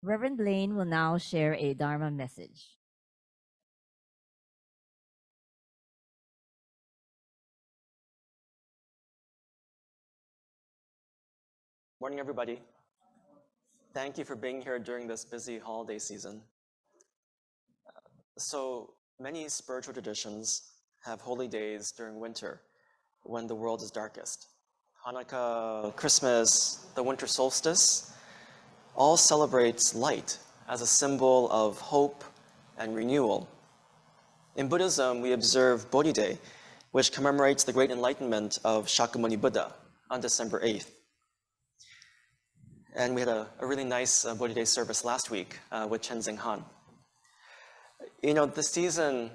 Reverend Blaine will now share a Dharma message. Morning, everybody. Thank you for being here during this busy holiday season. So many spiritual traditions have holy days during winter when the world is darkest. Hanukkah, Christmas, the winter solstice all celebrates light as a symbol of hope and renewal. In Buddhism, we observe Bodhi Day, which commemorates the great enlightenment of Shakyamuni Buddha on December 8th. And we had a really nice Bodhi Day service last week with Chenzing Han. You know, this season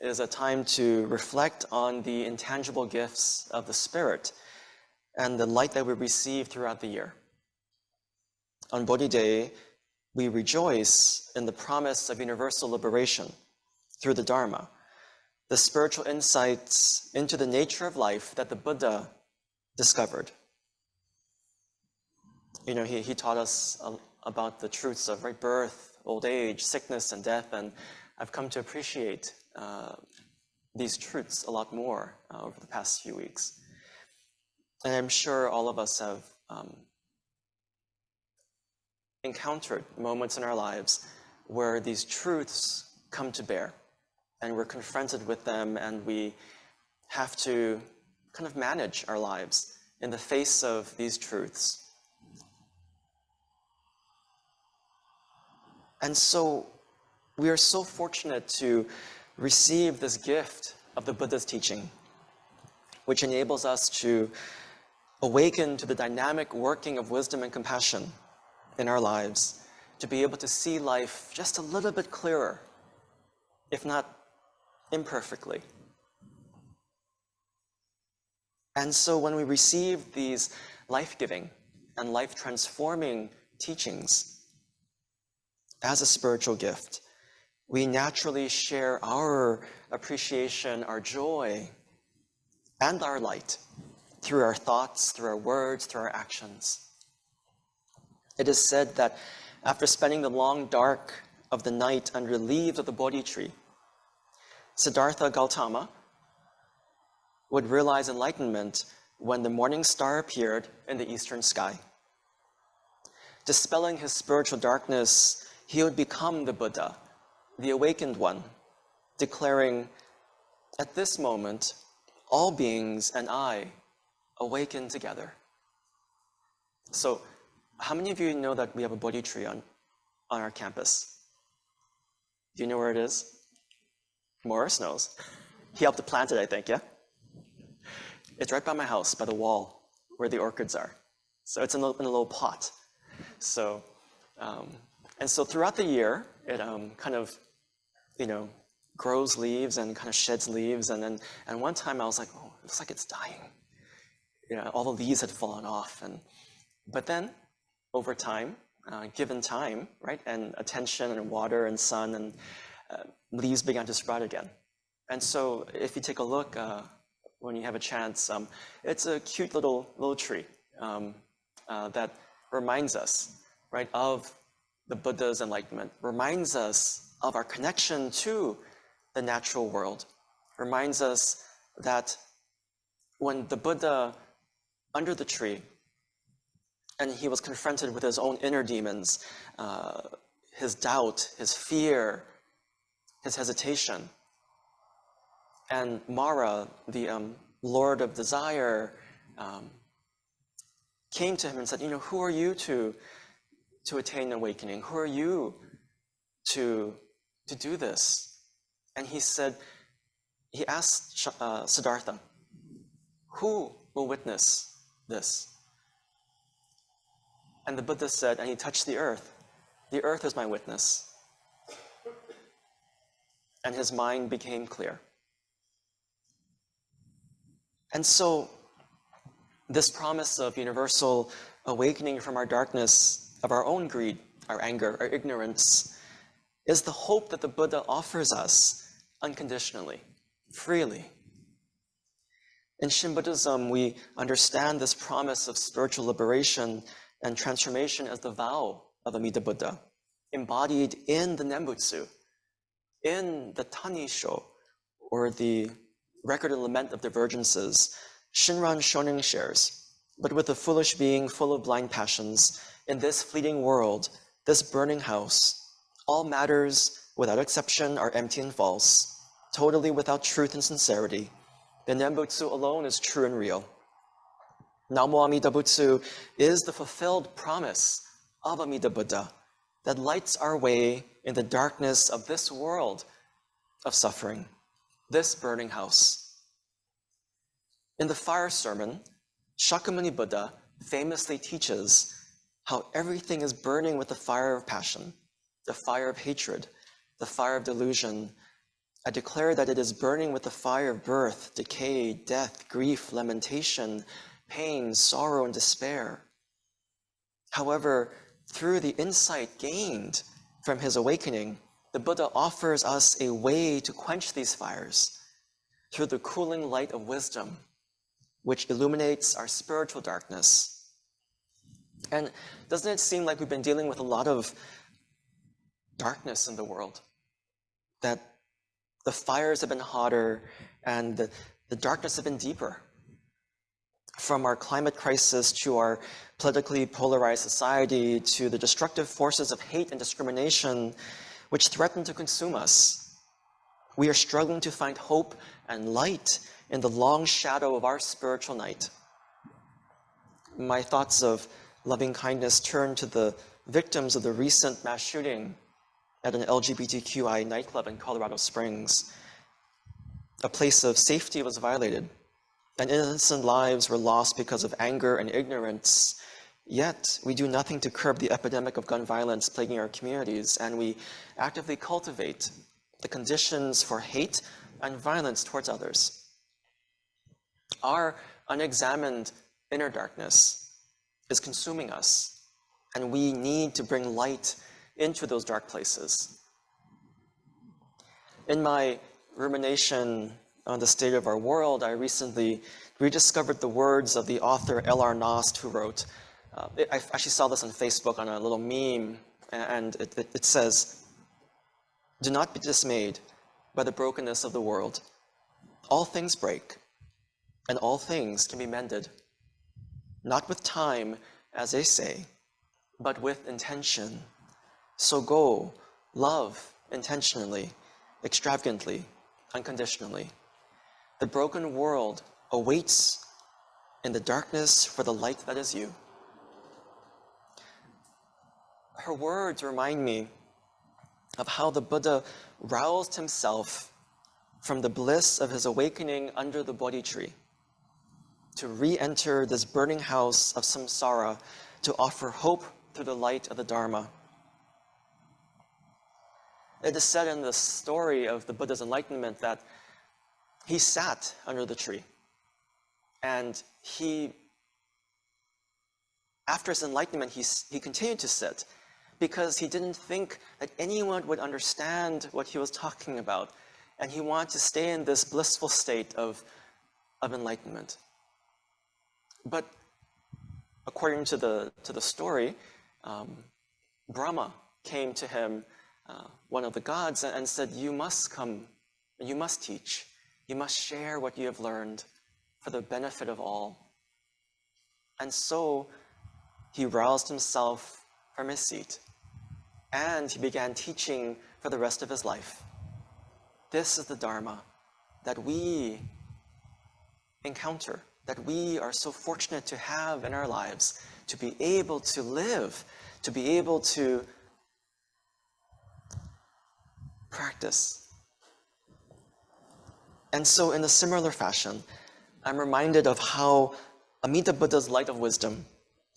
is a time to reflect on the intangible gifts of the Spirit and the light that we receive throughout the year. On Bodhi Day, we rejoice in the promise of universal liberation through the Dharma, the spiritual insights into the nature of life that the Buddha discovered. You know, he taught us about the truths of birth, old age, sickness, and death, and I've come to appreciate these truths a lot more over the past few weeks. And I'm sure all of us have encountered moments in our lives where these truths come to bear, and we're confronted with them, and we have to kind of manage our lives in the face of these truths. And so we are so fortunate to receive this gift of the Buddha's teaching, which enables us to awaken to the dynamic working of wisdom and compassion in our lives, to be able to see life just a little bit clearer, if not imperfectly. And so when we receive these life-giving and life-transforming teachings as a spiritual gift, we naturally share our appreciation, our joy, and our light through our thoughts, through our words, through our actions. It is said that after spending the long dark of the night under the leaves of the Bodhi tree, Siddhartha Gautama would realize enlightenment when the morning star appeared in the eastern sky. Dispelling his spiritual darkness, he would become the Buddha, the awakened one, declaring, "At this moment, all beings and I awaken together." So, how many of you know that we have a Bodhi tree on our campus? Do you know where it is? Morris knows. He helped to plant it, I think, yeah? It's right by my house, by the wall, where the orchids are. So it's in a little pot. So, and so throughout the year, it kind of, grows leaves and kind of sheds leaves. And one time I was like, oh, it looks like it's dying. All the leaves had fallen off. But then, over time, given time, right, and attention and water and sun, and leaves began to sprout again. And so if you take a look when you have a chance, it's a cute little tree that reminds us, right, of the Buddha's enlightenment, reminds us of our connection to the natural world, reminds us that when the Buddha, under the tree, and he was confronted with his own inner demons, his doubt, his fear, his hesitation. And Mara, the Lord of Desire, came to him and said, who are you to attain awakening? Who are you to do this? And he asked Siddhartha, who will witness this? And the Buddha said, and he touched the earth is my witness. And his mind became clear. And so this promise of universal awakening from our darkness, of our own greed, our anger, our ignorance, is the hope that the Buddha offers us unconditionally, freely. In Shin Buddhism, we understand this promise of spiritual liberation and transformation as the vow of Amida Buddha, embodied in the Nembutsu, in the Tanisho, or the record and lament of divergences, Shinran Shonin shares, but with a foolish being full of blind passions, in this fleeting world, this burning house, all matters, without exception, are empty and false, totally without truth and sincerity. The Nembutsu alone is true and real. Namo Amida Butsu is the fulfilled promise of Amida Buddha that lights our way in the darkness of this world of suffering, this burning house. In the fire sermon, Shakyamuni Buddha famously teaches how everything is burning with the fire of passion, the fire of hatred, the fire of delusion. I declare that it is burning with the fire of birth, decay, death, grief, lamentation, pain, sorrow, and despair. However, through the insight gained from his awakening, the Buddha offers us a way to quench these fires through the cooling light of wisdom, which illuminates our spiritual darkness. And doesn't it seem like we've been dealing with a lot of darkness in the world? That the fires have been hotter and the darkness have been deeper. From our climate crisis to our politically polarized society to the destructive forces of hate and discrimination which threaten to consume us, we are struggling to find hope and light in the long shadow of our spiritual night. My thoughts of loving kindness turn to the victims of the recent mass shooting at an LGBTQI nightclub in Colorado Springs. A place of safety was violated, and innocent lives were lost because of anger and ignorance. Yet, we do nothing to curb the epidemic of gun violence plaguing our communities, and we actively cultivate the conditions for hate and violence towards others. Our unexamined inner darkness is consuming us, and we need to bring light into those dark places. In my rumination on the state of our world, I recently rediscovered the words of the author L.R. Nost, who wrote, I actually saw this on Facebook on a little meme, and it says, "Do not be dismayed by the brokenness of the world. All things break, and all things can be mended. Not with time, as they say, but with intention. So go, love intentionally, extravagantly, unconditionally. The broken world awaits in the darkness for the light that is you." Her words remind me of how the Buddha roused himself from the bliss of his awakening under the Bodhi tree to re-enter this burning house of samsara to offer hope through the light of the Dharma. It is said in the story of the Buddha's enlightenment that he sat under the tree, and after his enlightenment, he continued to sit because he didn't think that anyone would understand what he was talking about, and he wanted to stay in this blissful state of enlightenment. But according to the story, Brahma came to him, one of the gods, and said, "You must come, and you must teach. You must share what you have learned for the benefit of all." And so he roused himself from his seat, and he began teaching for the rest of his life. This is the Dharma that we encounter, that we are so fortunate to have in our lives, to be able to live, to be able to practice. And so in a similar fashion, I'm reminded of how Amida Buddha's light of wisdom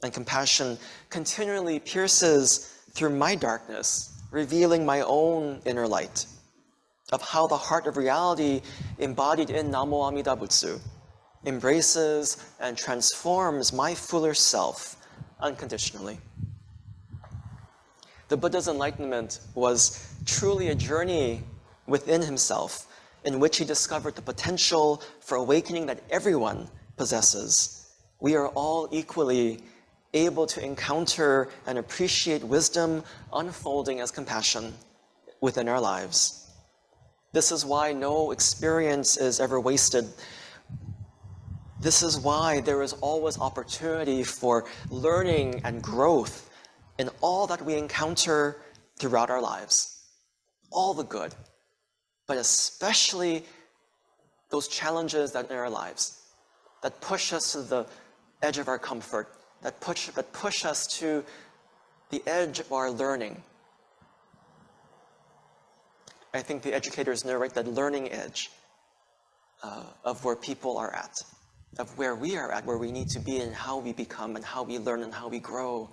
and compassion continually pierces through my darkness, revealing my own inner light, of how the heart of reality embodied in Namo Amida Butsu embraces and transforms my foolish self unconditionally. The Buddha's enlightenment was truly a journey within himself in which he discovered the potential for awakening that everyone possesses. We are all equally able to encounter and appreciate wisdom unfolding as compassion within our lives. This is why no experience is ever wasted. This is why there is always opportunity for learning and growth in all that we encounter throughout our lives. All the good, but especially those challenges that in our lives that push us to the edge of our comfort, that push us to the edge of our learning. I think the educators narrate that learning edge of where people are at, of where we are at, where we need to be, and how we become, and how we learn, and how we grow.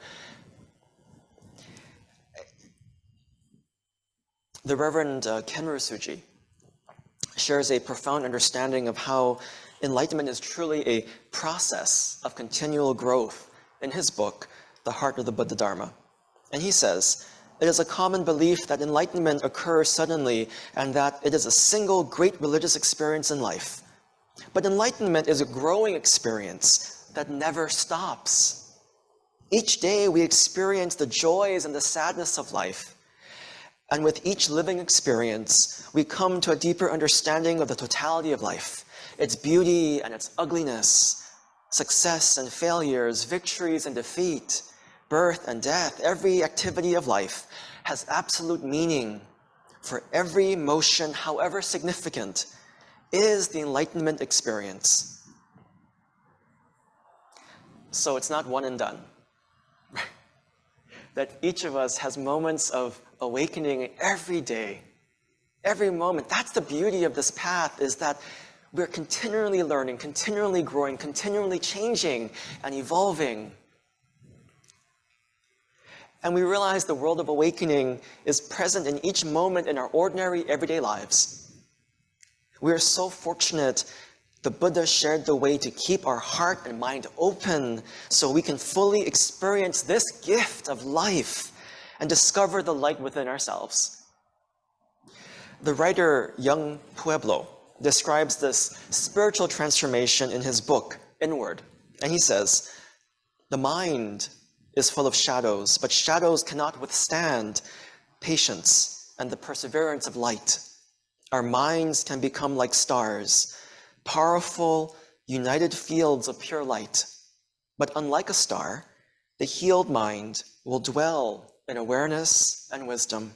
The Reverend Kenru Suji shares a profound understanding of how enlightenment is truly a process of continual growth in his book, The Heart of the Buddha Dharma. And he says, "It is a common belief that enlightenment occurs suddenly and that it is a single great religious experience in life. But enlightenment is a growing experience that never stops. Each day we experience the joys and the sadness of life. And with each living experience, we come to a deeper understanding of the totality of life, its beauty and its ugliness, success and failures, victories and defeat, birth and death. Every activity of life has absolute meaning, for every motion, however significant, is the enlightenment experience." So it's not one and done. That each of us has moments of awakening every day, every moment. That's the beauty of this path, is that we're continually learning, continually growing, continually changing and evolving. And we realize the world of awakening is present in each moment in our ordinary, everyday lives. We are so fortunate the Buddha shared the way to keep our heart and mind open so we can fully experience this gift of life and discover the light within ourselves. The writer Young Pueblo describes this spiritual transformation in his book, Inward. And he says, "The mind is full of shadows, but shadows cannot withstand patience and the perseverance of light. Our minds can become like stars, powerful, united fields of pure light. But unlike a star, the healed mind will dwell in awareness and wisdom."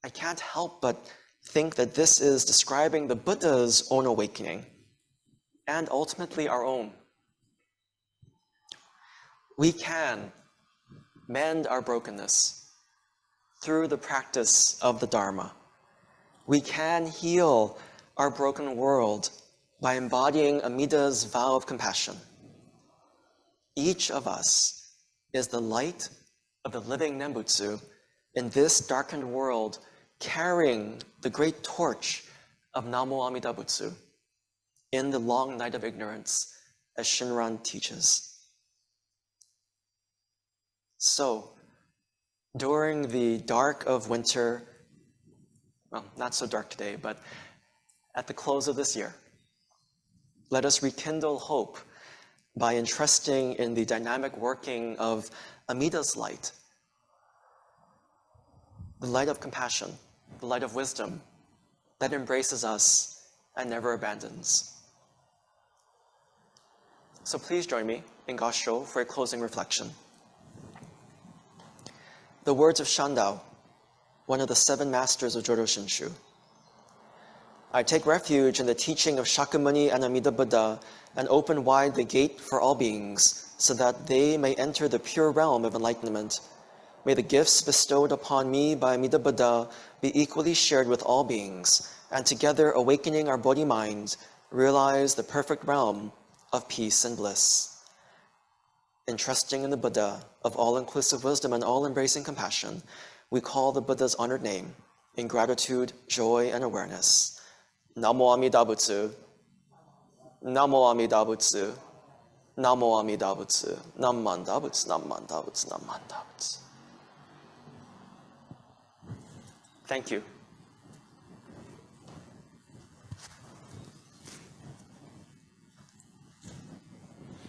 I can't help but think that this is describing the Buddha's own awakening, and ultimately our own. We can mend our brokenness through the practice of the Dharma. We can heal our broken world by embodying Amida's vow of compassion. Each of us is the light of the living Nembutsu in this darkened world, carrying the great torch of Namo Amida Butsu in the long night of ignorance, as Shinran teaches. So, during the dark of winter, well, not so dark today, but at the close of this year, let us rekindle hope by entrusting in the dynamic working of Amida's light, the light of compassion, the light of wisdom that embraces us and never abandons. So please join me in Gassho for a closing reflection. The words of Shandao, one of the 7 masters of Jodo Shinshu. "I take refuge in the teaching of Shakyamuni and Amida Buddha and open wide the gate for all beings so that they may enter the pure realm of enlightenment. May the gifts bestowed upon me by Amida Buddha be equally shared with all beings, and together awakening our body mind, realize the perfect realm of peace and bliss." Entrusting in the Buddha of all-inclusive wisdom and all-embracing compassion, we call the Buddha's honored name in gratitude, joy, and awareness. Namo Amida Butsu, Namo Amida Butsu, Namo Amida Butsu, Nammanda Butsu, Nammanda Butsu, Nammanda Butsu. Thank you.